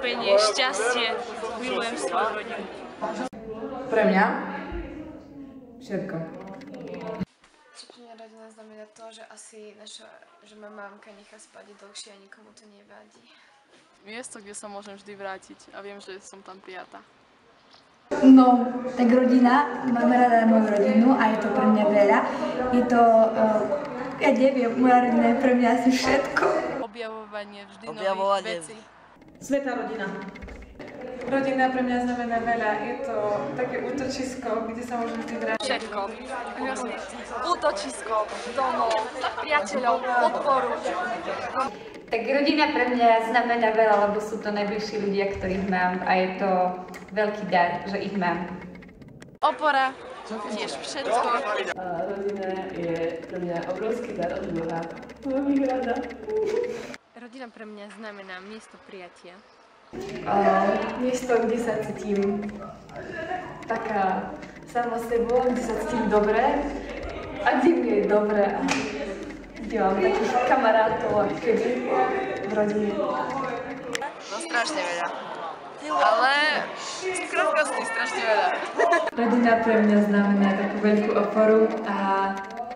pochopenie, šťastie. Milujem svoju rodinu. Pre mňa všetko. Čo pre mňa rodina znamená to, že asi že ma mamka nechá spať dlhšie a nikomu to nevadí. Miesto, kde sa môžem vždy vrátiť a viem, že som tam prijatá. No, tak rodina, máme rada moju rodinu a je to pre mňa veľa. Je to, ja neviem, moja rodina je pre mňa asi všetko. Objavovanie vždy nových vecí. Svätá rodina. Rodina pre mňa znamená veľa. Je to také útočisko, kde sa môžem vždy vrátiť. Všetko. Útočisko, domov, priateľov, podporu. Tak rodina pre mňa znamená veľa, lebo sú to najbližší ľudia, ktorých mám a je to veľký dar, že ich mám. Opora, tiež všetko. Rodina je pre mňa obrovský dar od Boha. Mám ich rada. Rodina pre mňa znamená miesto prijatia. Miesto, kde sa cítim taká sama sebou, kde sa cítim dobre a kde mi je dobre a kde mám takých kamarátov a kedy v rodine. No strašne veľa. Ale skrátka si strašne veľa. Rodina pre mňa znamená takú veľkú oporu a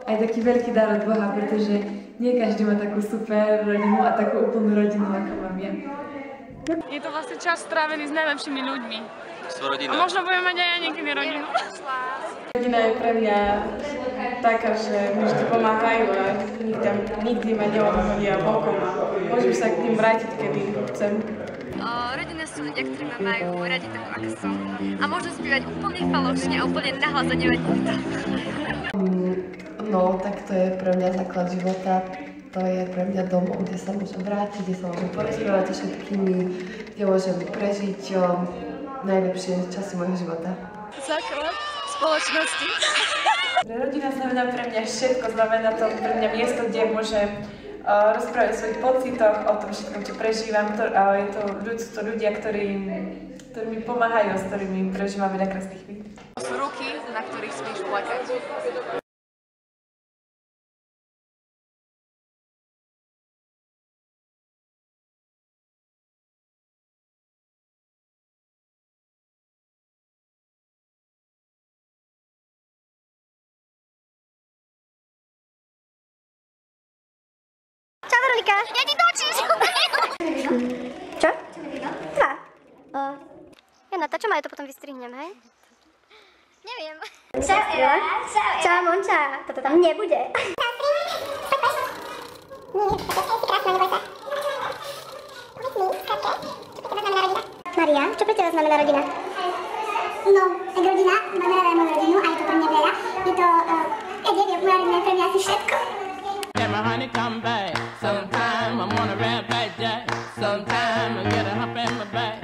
aj taký veľký dar od Boha, pretože nie každý má takú super rodinu a takú úplnú rodinu, ako mám ja. Je to vlastne čas strávený s najlepšími ľuďmi. Rodina. A možno budem mať aj ja niekedy rodinu. Rodina je pre mňa taká, že mi vždy pomáhajú a nikdy ma neodhodia bokom a môžem sa k nim vrátiť, kedy chcem. Rodina sú ľudia, ktorí ma majú radi tak, ako som. A môžu spievať úplne falošne a úplne nahlas a nevadí mi to. No, tak to je pre mňa základ života. To je pre mňa domov, kde sa môžem vrátiť, kde sa môžem porozprávať so všetkými, kde môžem prežiť najlepšie časy môjho života. Základ spoločnosti. Rodina znamená pre mňa všetko, znamená to pre mňa miesto, kde môžem rozprávať o svojich pocitoch, o tom všetkom, čo prežívam. Sú to ľudia, ktorí mi pomáhajú, s ktorými prežívam veľa krásnych chvíľ. Sú ruky, na ktorých smíš plakať. Čau, Veronika. Ja ti točíš. Čo? Dva. Jana, čo ma je to potom vystrihnem, hej? Neviem. Čau, Eva. Čau, Monča. Toto tam nebude. Maria, čo pre teba znamená rodina? No, tak rodina, máme rada moju rodinu a je to pre mňa veľa. Je to, ja neviem, moja rodina je pre mňa asi všetko. My honey come back. Sometime I wanna rap like that. Sometime I get a hump in my back.